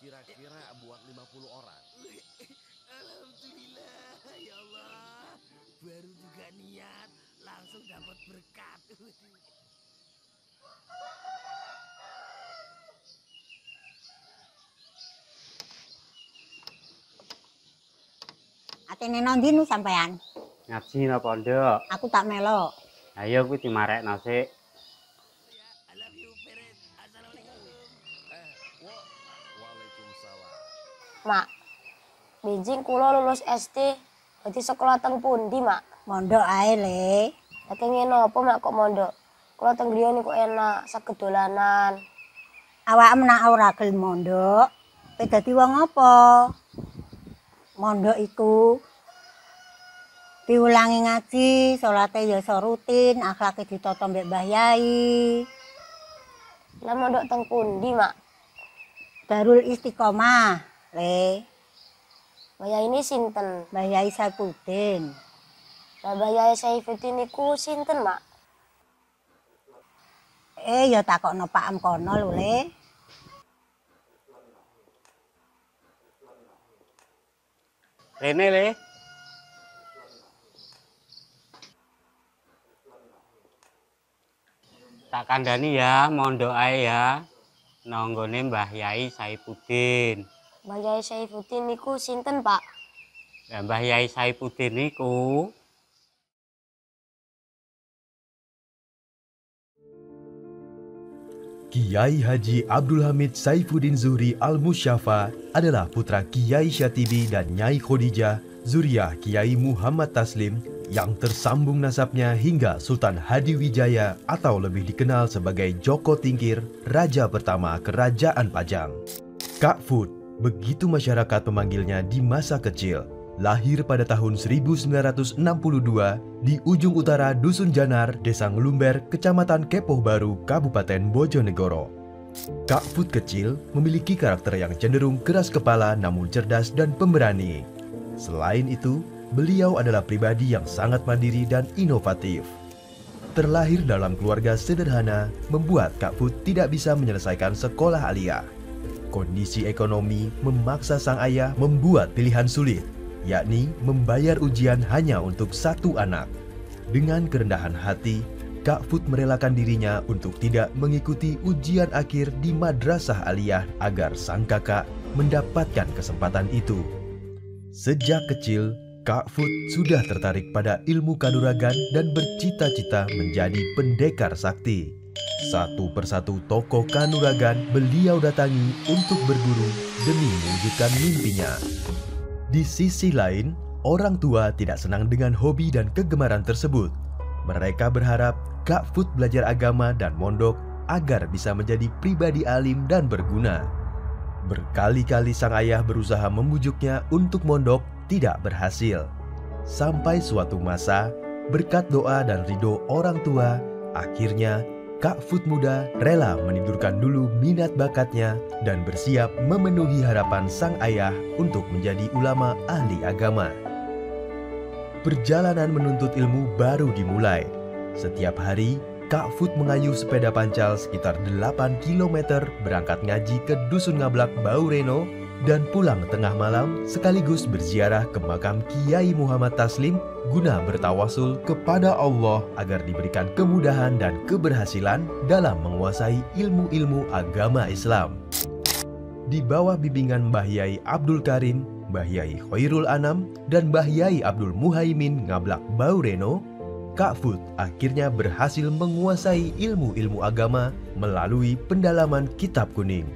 Kira-kira buat 50 orang. Alhamdulillah, ya Allah. Baru juga niat, langsung dapat berkat. Atene nondi nu sampean? Ngaji no pondok. Aku tak melok. Ayo kuwi dimarekno sik. I love you, parents. Assalamualaikum. Waalaikumsalam. Mak, bijing kula lulus SD, dadi sekolah teng pundi, Mak? Mondok ae le. Lagi ngene apa Mak kok mondok? Kula teng griya niku enak, saged dolanan. Awak menak ora gelem mondok. Kowe dadi wong apa? Mondok iku diulangi ngaji, salate ya iso rutin, akhlake ditata mbek Mbah Yai. Lah mondok teng pundi, Mak? Darul Istiqomah, le. Mbah Yai ini sinten? Mbah Yai Saifuddin. Lah Mbah Yai Saifuddin niku sinten, Mak? Ya takokno Pak Em kono lho, le. Rene le. Tak kandhani ya, mondok ae ya. Nanggone Mbah Yai Saifuddin. Mbah Yai Saifuddin niku sinten, Pak? Lah Mbah Yai Saifuddin niku Kiai Haji Abdul Hamid Saifuddin Zuhri Al-Musyafa adalah putra Kiai Syatibi dan Nyai Khadijah, zuriyah Kiai Muhammad Taslim yang tersambung nasabnya hingga Sultan Hadiwijaya atau lebih dikenal sebagai Joko Tingkir, Raja pertama Kerajaan Pajang. Kak Fut, begitu masyarakat memanggilnya di masa kecil, lahir pada tahun 1962 di ujung utara Dusun Janar, Desa Ngelumber, Kecamatan Kepoh Baru, Kabupaten Bojonegoro. Kak Fut kecil memiliki karakter yang cenderung keras kepala namun cerdas dan pemberani. Selain itu, beliau adalah pribadi yang sangat mandiri dan inovatif. Terlahir dalam keluarga sederhana, membuat Kak Fut tidak bisa menyelesaikan sekolah aliyah. Kondisi ekonomi memaksa sang ayah membuat pilihan sulit, yakni membayar ujian hanya untuk satu anak. Dengan kerendahan hati, Kak Fut merelakan dirinya untuk tidak mengikuti ujian akhir di madrasah aliyah agar sang kakak mendapatkan kesempatan itu. Sejak kecil, Kak Fut sudah tertarik pada ilmu kanuragan dan bercita-cita menjadi pendekar sakti. Satu persatu tokoh kanuragan beliau datangi untuk berburu demi mewujudkan mimpinya. Di sisi lain, orang tua tidak senang dengan hobi dan kegemaran tersebut. Mereka berharap Kak Fut belajar agama dan mondok agar bisa menjadi pribadi alim dan berguna. Berkali-kali sang ayah berusaha membujuknya untuk mondok, tidak berhasil. Sampai suatu masa, berkat doa dan ridho orang tua, akhirnya Kak Fut muda rela menidurkan dulu minat bakatnya dan bersiap memenuhi harapan sang ayah untuk menjadi ulama ahli agama. Perjalanan menuntut ilmu baru dimulai. Setiap hari, Kak Fut mengayuh sepeda pancal sekitar 8 km berangkat ngaji ke Dusun Ngablak Baureno dan pulang tengah malam sekaligus berziarah ke makam Kiai Muhammad Taslim guna bertawasul kepada Allah agar diberikan kemudahan dan keberhasilan dalam menguasai ilmu-ilmu agama Islam. Di bawah bimbingan Mbah Yai Abdul Karim, Mbah Yai Khairul Anam, dan Mbah Yai Abdul Muhaimin Ngablak Baureno, Kak Fut akhirnya berhasil menguasai ilmu-ilmu agama melalui pendalaman kitab kuning.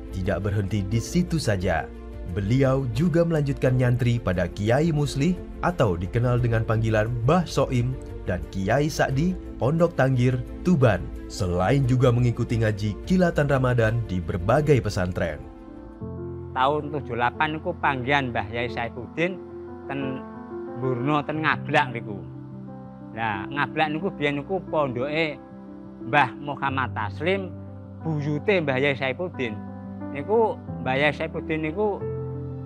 Tidak berhenti di situ saja, beliau juga melanjutkan nyantri pada Kiai Muslih atau dikenal dengan panggilan Mbah Soim dan Kiai Sa'di, Pondok Tanggir, Tuban. Selain juga mengikuti ngaji kilatan Ramadan di berbagai pesantren. tahun 78 niku panggihan Mbah Yai Saifuddin ten Burno ten Ngablak niku. Nah, Ngablak niku biyen niku pondoke Mbah Muhammad Taslim, buyute Mbah Yai Saifuddin. Niku Mbah Yai Saifuddin niku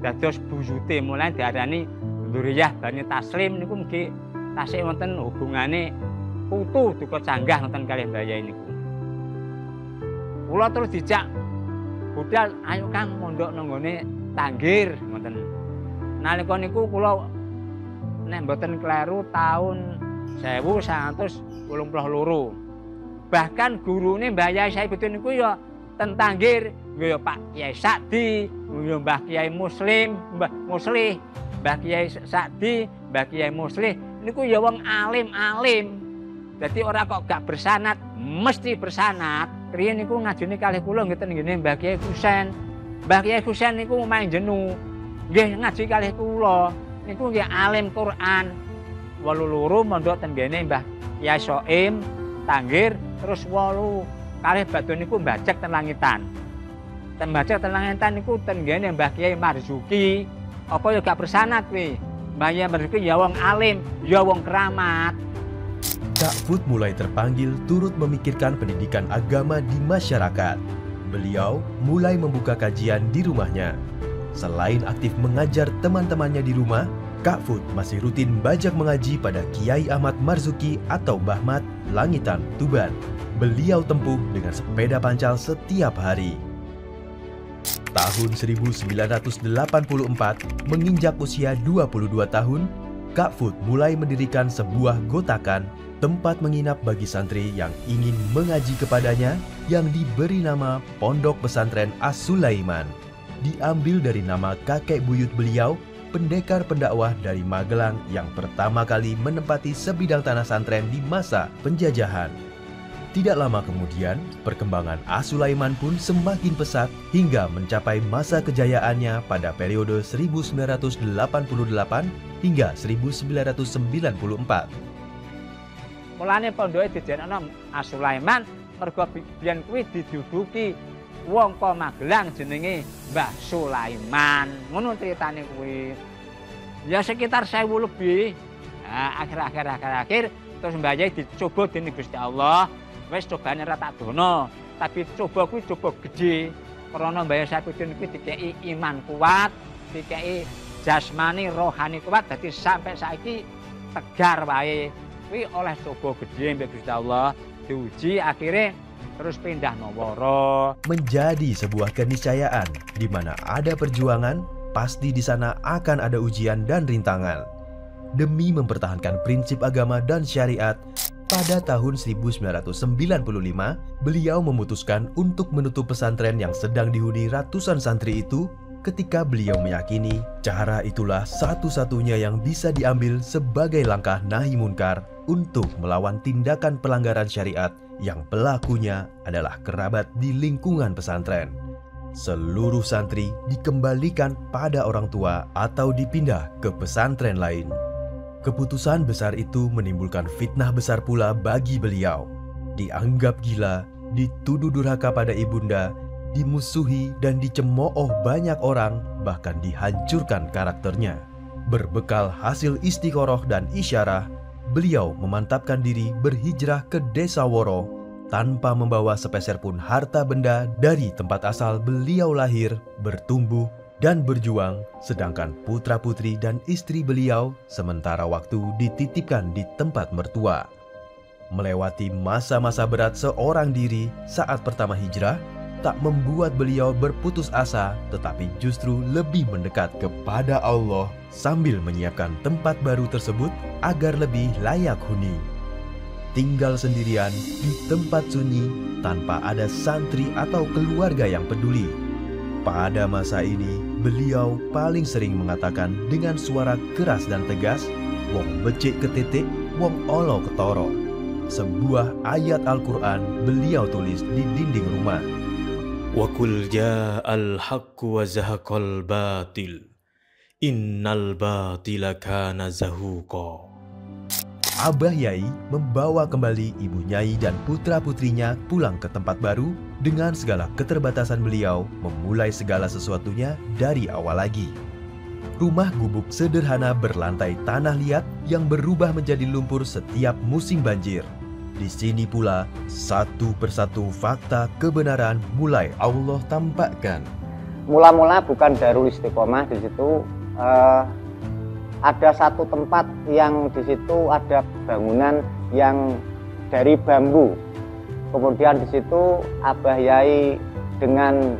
dados buyute, mulai diarani Dzurriyyah Bani Taslim niku mugi tasih wonten hubungane putu duka canggah wonten kalih Mbah Yai niku. Kula terus dijak budal ayo Kang mondok nang nggone Tanggir ngoten. Nalika niku kula nek mboten kleru taun 1982. Bahkan gurune Mbah Yai Saifuddin niku ya ten Tanggir, ya Pak Kiai Sakdi, ya Mbah Kiai Muslim, Mbah Muslih, Mbah Kiai Sakdi, Mbah Kiai Muslih niku ya wong alim-alim. Dadi ora kok gak bersanad, mesti bersanad. Riyen niku ngajeni kalih kula ngeten ngene Mbah Kiai Husain. Mbah Kiai Husain niku main jenu. Nggih ngaji kalih kula. Niku nggih alim Quran. 82 mondok ten ngene Mbah Kiai Soim Tanggir terus 8 kalih badhe niku mbajak ten Langitan. Ten mbajak ten Langitan niku ten ngene Mbah Kiai Marzuki. Apa ya gak bersanad kuwi. Mbah Kiai Marzuki ya wong alim, ya wong keramat. Kak Fut mulai terpanggil turut memikirkan pendidikan agama di masyarakat. Beliau mulai membuka kajian di rumahnya. Selain aktif mengajar teman-temannya di rumah, Kak Fut masih rutin bajak mengaji pada Kiai Ahmad Marzuki atau Mbah Mat Langitan, Tuban. Beliau tempuh dengan sepeda pancal setiap hari. Tahun 1984, menginjak usia 22 tahun, Kak Fut mulai mendirikan sebuah gotakan tempat menginap bagi santri yang ingin mengaji kepadanya yang diberi nama Pondok Pesantren As-Sulaiman. Diambil dari nama kakek buyut beliau, pendekar pendakwah dari Magelang yang pertama kali menempati sebidang tanah santren di masa penjajahan. Tidak lama kemudian, perkembangan As-Sulaiman pun semakin pesat hingga mencapai masa kejayaannya pada periode 1988 hingga 1994. Mulane pondoke dijenengno As-Sulaiman mergo biyen kuwi diduduki wong ka Magelang jenenge Mbah Sulaiman. Ngono critane kuwi. Ya sekitar 1000 lebih. Nah, akhir-akhir terus Mbah Yai dicoba dening Gusti Allah. Wis cobane ra tak dono, tapi coba kuwi coba gede. Krana Mbah Yai Saifuddin kuwi dikeki iman kuat, dikeki jasmani rohani kuat, dadi sampai saiki tegar wae. Kuwi oleh coba gede mbek Gusti Allah, diuji akhirnya terus pindah Noworo. Menjadi sebuah keniscayaan di mana ada perjuangan, pasti di sana akan ada ujian dan rintangan. Demi mempertahankan prinsip agama dan syariat, pada tahun 1995, beliau memutuskan untuk menutup pesantren yang sedang dihuni ratusan santri itu ketika beliau meyakini cara itulah satu-satunya yang bisa diambil sebagai langkah nahi munkar untuk melawan tindakan pelanggaran syariat yang pelakunya adalah kerabat di lingkungan pesantren. Seluruh santri dikembalikan pada orang tua atau dipindah ke pesantren lain. Keputusan besar itu menimbulkan fitnah besar pula bagi beliau. Dianggap gila, dituduh durhaka pada ibunda, dimusuhi dan dicemooh banyak orang, bahkan dihancurkan karakternya. Berbekal hasil istiqoroh dan isyarah, beliau memantapkan diri berhijrah ke Desa Woro tanpa membawa sepeser pun harta benda dari tempat asal beliau lahir, bertumbuh, dan berjuang, sedangkan putra-putri dan istri beliau sementara waktu dititipkan di tempat mertua. Melewati masa-masa berat seorang diri saat pertama hijrah, tak membuat beliau berputus asa, tetapi justru lebih mendekat kepada Allah sambil menyiapkan tempat baru tersebut agar lebih layak huni. Tinggal sendirian di tempat sunyi tanpa ada santri atau keluarga yang peduli. Pada masa ini, beliau paling sering mengatakan dengan suara keras dan tegas, "Wong becik ketitik, wong olo ketoro." Sebuah ayat Al-Quran beliau tulis di dinding rumah. Wa qul ja'al haqqu wa zahaqal batil. Innal batila kana zahuqa. Abah Yai membawa kembali Ibu Nyai dan putra-putrinya pulang ke tempat baru dengan segala keterbatasan beliau memulai segala sesuatunya dari awal lagi. Rumah gubuk sederhana berlantai tanah liat yang berubah menjadi lumpur setiap musim banjir. Di sini pula satu persatu fakta kebenaran mulai Allah tampakkan. Mula-mula bukan Darul Istiqomah, di situ ada satu tempat yang di situ ada bangunan yang dari bambu. Kemudian di situ Abah Yai dengan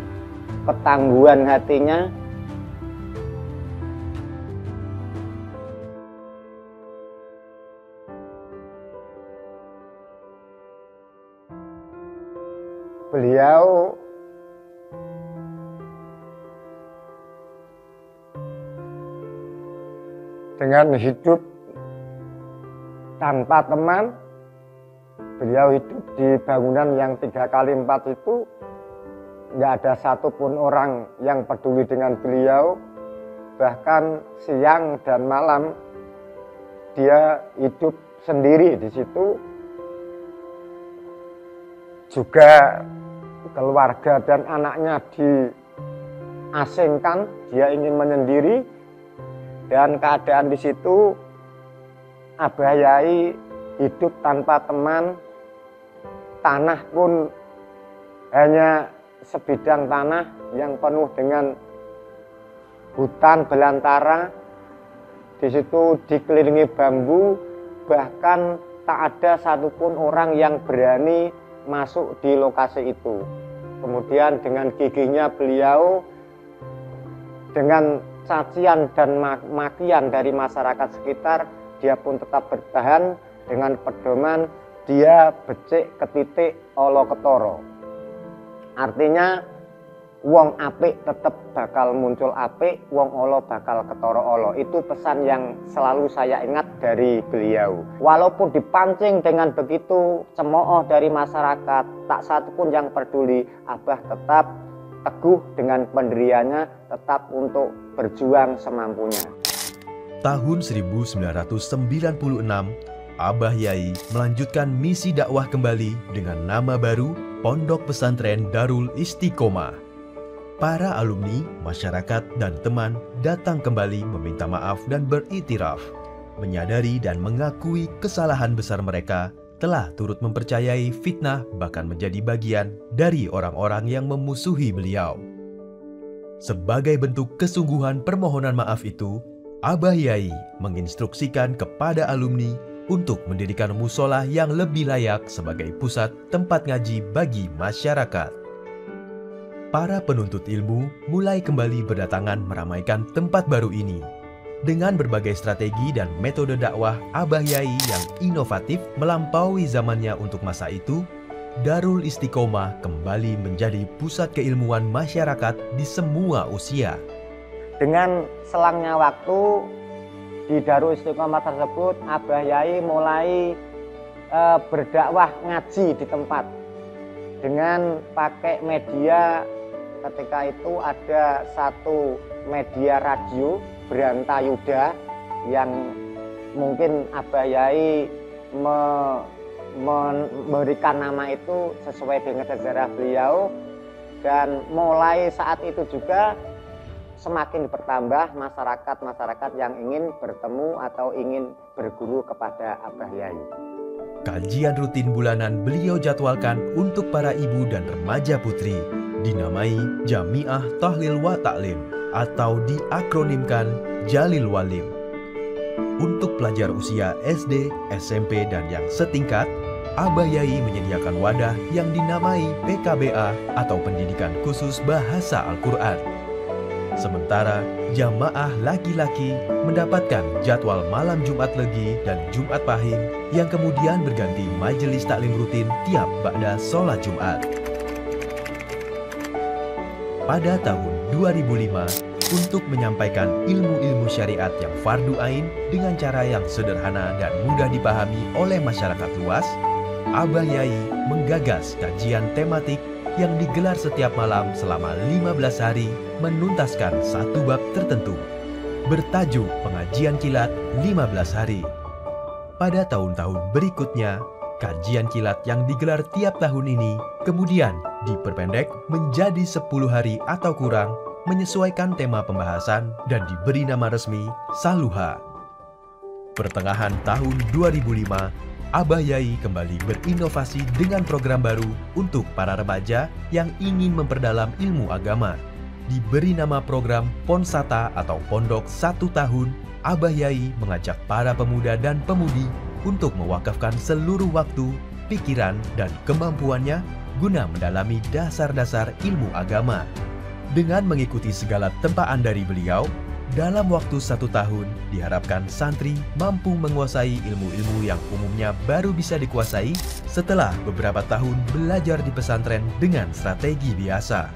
ketangguhan hatinya, beliau dengan hidup tanpa teman. Beliau hidup di bangunan yang 3x4 itu, nggak ada satupun orang yang peduli dengan beliau. Bahkan siang dan malam dia hidup sendiri di situ. Juga keluarga dan anaknya diasingkan, dia ingin menyendiri. Dan keadaan di situ Abah Yai hidup tanpa teman. Tanah pun hanya sebidang tanah yang penuh dengan hutan belantara. Di situ dikelilingi bambu, bahkan tak ada satupun orang yang berani masuk di lokasi itu. Kemudian dengan gigihnya beliau, dengan cacian dan makian dari masyarakat sekitar, dia pun tetap bertahan dengan pedoman dia becik ketitik olo ketoro. Artinya wong apik tetap bakal muncul apik, wong olo bakal ketoro olo. Itu pesan yang selalu saya ingat dari beliau. Walaupun dipancing dengan begitu cemooh dari masyarakat, tak satu pun yang peduli. Abah tetap teguh dengan pendiriannya, tetap untuk berjuang semampunya. Tahun 1996, Abah Yai melanjutkan misi dakwah kembali dengan nama baru Pondok Pesantren Darul Istiqomah. Para alumni, masyarakat, dan teman datang kembali meminta maaf dan beriktiraf, menyadari dan mengakui kesalahan besar mereka telah turut mempercayai fitnah bahkan menjadi bagian dari orang-orang yang memusuhi beliau. Sebagai bentuk kesungguhan permohonan maaf itu, Abah Yai menginstruksikan kepada alumni untuk mendirikan musola yang lebih layak sebagai pusat tempat ngaji bagi masyarakat. Para penuntut ilmu mulai kembali berdatangan meramaikan tempat baru ini. Dengan berbagai strategi dan metode dakwah Abah Yai yang inovatif melampaui zamannya untuk masa itu, Darul Istiqomah kembali menjadi pusat keilmuan masyarakat di semua usia. Dengan selangnya waktu, di Darul Istiqomah tersebut, Abah Yai mulai berdakwah ngaji di tempat. Dengan pakai media, ketika itu ada satu media radio, Brantayuda, yang mungkin Abah Yai memberikan nama itu sesuai dengan sejarah beliau. Dan mulai saat itu juga semakin bertambah masyarakat-masyarakat yang ingin bertemu atau ingin berguru kepada Abah Yai. Kajian rutin bulanan beliau jadwalkan untuk para ibu dan remaja putri, dinamai Jamiah Tahlil wa Ta'lim atau diakronimkan Jalil Walim. Untuk pelajar usia SD, SMP, dan yang setingkat, Abah Yai menyediakan wadah yang dinamai PKBA atau Pendidikan Khusus Bahasa Al-Quran. Sementara jamaah laki-laki mendapatkan jadwal malam Jumat Legi dan Jumat Pahing yang kemudian berganti majelis taklim rutin tiap ba'da sholat Jumat. Pada tahun 2005, untuk menyampaikan ilmu-ilmu syariat yang fardu ain dengan cara yang sederhana dan mudah dipahami oleh masyarakat luas, Abah Yai menggagas kajian tematik yang digelar setiap malam selama 15 hari menuntaskan satu bab tertentu, bertajuk Pengajian Kilat 15 hari. Pada tahun-tahun berikutnya, kajian kilat yang digelar tiap tahun ini kemudian diperpendek menjadi 10 hari atau kurang, menyesuaikan tema pembahasan dan diberi nama resmi Saluha. Pertengahan tahun 2005, Abah Yai kembali berinovasi dengan program baru untuk para remaja yang ingin memperdalam ilmu agama. Diberi nama program Ponsata atau Pondok 1 tahun, Abah Yai mengajak para pemuda dan pemudi untuk mewakafkan seluruh waktu, pikiran, dan kemampuannya guna mendalami dasar-dasar ilmu agama. Dengan mengikuti segala tempaan dari beliau, dalam waktu 1 tahun diharapkan santri mampu menguasai ilmu-ilmu yang umumnya baru bisa dikuasai setelah beberapa tahun belajar di pesantren dengan strategi biasa.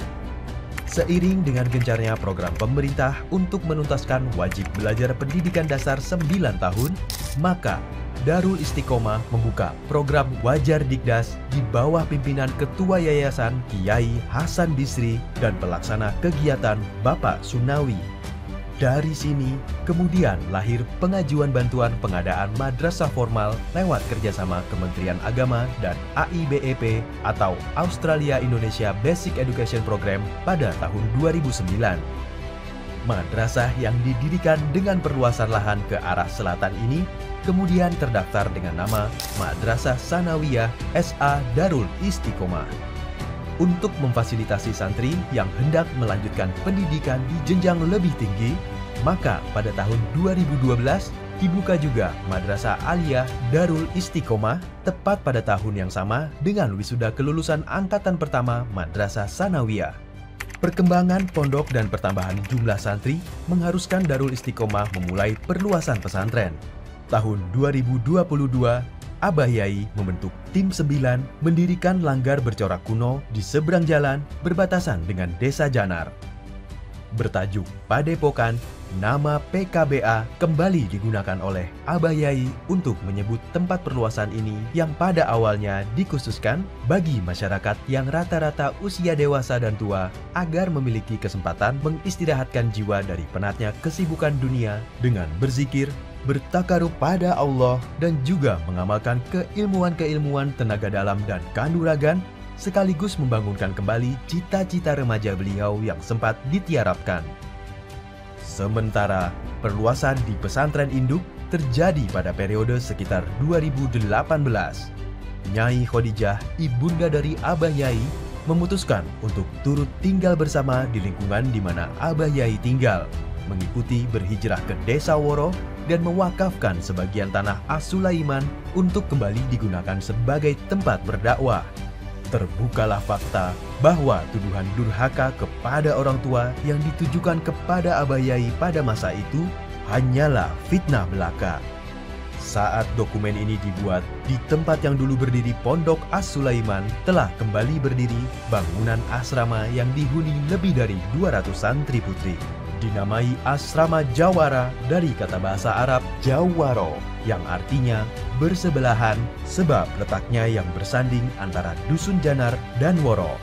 Seiring dengan gencarnya program pemerintah untuk menuntaskan wajib belajar pendidikan dasar 9 tahun, maka Darul Istiqomah membuka program Wajar Dikdas di bawah pimpinan Ketua Yayasan Kiai Hasan Bisri dan pelaksana kegiatan Bapak Sunawi. Dari sini, kemudian lahir pengajuan bantuan pengadaan madrasah formal lewat kerjasama Kementerian Agama dan AIBEP atau Australia Indonesia Basic Education Program pada tahun 2009. Madrasah yang didirikan dengan perluasan lahan ke arah selatan ini kemudian terdaftar dengan nama Madrasah Sanawiyah SA Darul Istiqomah. Untuk memfasilitasi santri yang hendak melanjutkan pendidikan di jenjang lebih tinggi, maka pada tahun 2012 dibuka juga Madrasah Aliyah Darul Istiqomah tepat pada tahun yang sama dengan wisuda kelulusan angkatan pertama Madrasah Sanawiyah. Perkembangan pondok dan pertambahan jumlah santri mengharuskan Darul Istiqomah memulai perluasan pesantren. Tahun 2022, Abah Yai membentuk tim 9 mendirikan langgar bercorak kuno di seberang jalan berbatasan dengan Desa Janar. Bertajuk Padepokan, nama PKBA kembali digunakan oleh Abah Yai untuk menyebut tempat perluasan ini yang pada awalnya dikhususkan bagi masyarakat yang rata-rata usia dewasa dan tua agar memiliki kesempatan mengistirahatkan jiwa dari penatnya kesibukan dunia dengan berzikir, bertakarub pada Allah dan juga mengamalkan keilmuan-keilmuan tenaga dalam dan kanuragan sekaligus membangunkan kembali cita-cita remaja beliau yang sempat ditiarapkan. Sementara perluasan di pesantren induk terjadi pada periode sekitar 2018. Nyai Khadijah, ibunda dari Abah Yai, memutuskan untuk turut tinggal bersama di lingkungan di mana Abah Yai tinggal, mengikuti berhijrah ke Desa Woro dan mewakafkan sebagian tanah As-Sulaiman untuk kembali digunakan sebagai tempat berdakwah. Terbukalah fakta bahwa tuduhan durhaka kepada orang tua yang ditujukan kepada Abah Yai pada masa itu hanyalah fitnah belaka. Saat dokumen ini dibuat, di tempat yang dulu berdiri Pondok As-Sulaiman telah kembali berdiri bangunan asrama yang dihuni lebih dari 200 santri putri. Dinamai Asrama Jawara dari kata bahasa Arab Jawaro yang artinya bersebelahan sebab letaknya yang bersanding antara Dusun Janar dan Woro.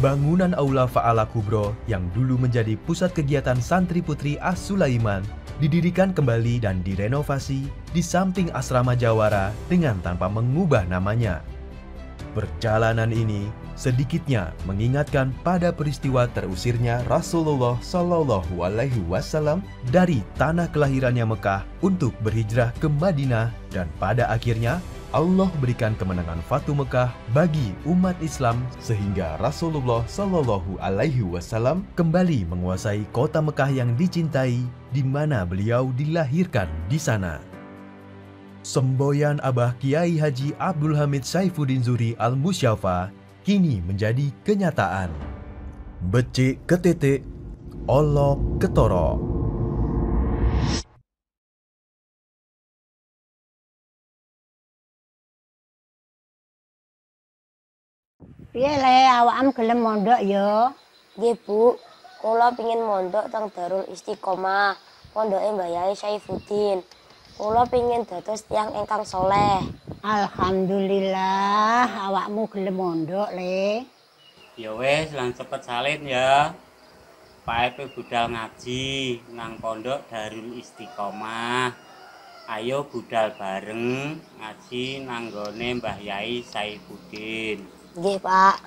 Bangunan Aula Fa'ala Kubro yang dulu menjadi pusat kegiatan santri putri As-Sulaiman didirikan kembali dan direnovasi di samping Asrama Jawara dengan tanpa mengubah namanya. Perjalanan ini sedikitnya mengingatkan pada peristiwa terusirnya Rasulullah Shallallahu Alaihi Wasallam dari tanah kelahirannya Mekah untuk berhijrah ke Madinah dan pada akhirnya Allah berikan kemenangan Fatu Mekah bagi umat Islam sehingga Rasulullah Shallallahu Alaihi Wasallam kembali menguasai kota Mekah yang dicintai di mana beliau dilahirkan di sana. Semboyan Abah Kiai Haji Abdul Hamid Saifuddin Zuhri Al-Musyafa kini menjadi kenyataan. Becik ke titik, olok ke toro. Piye le awakmu gelem mondok ya? Nggih, Bu. Kula pengin mondok teng Darul Istiqomah, pondoke Mbah Yai Saifuddin. Kula pengin dados tiyang ingkang soleh. Alhamdulillah awakmu gelem mondok le. Ya wes, lan cepet salin ya. Paepe budal ngaji nang pondok Darul Istiqomah. Ayo budal bareng ngaji nang gone Mbah Yai Saifuddin. Nggih, Pak.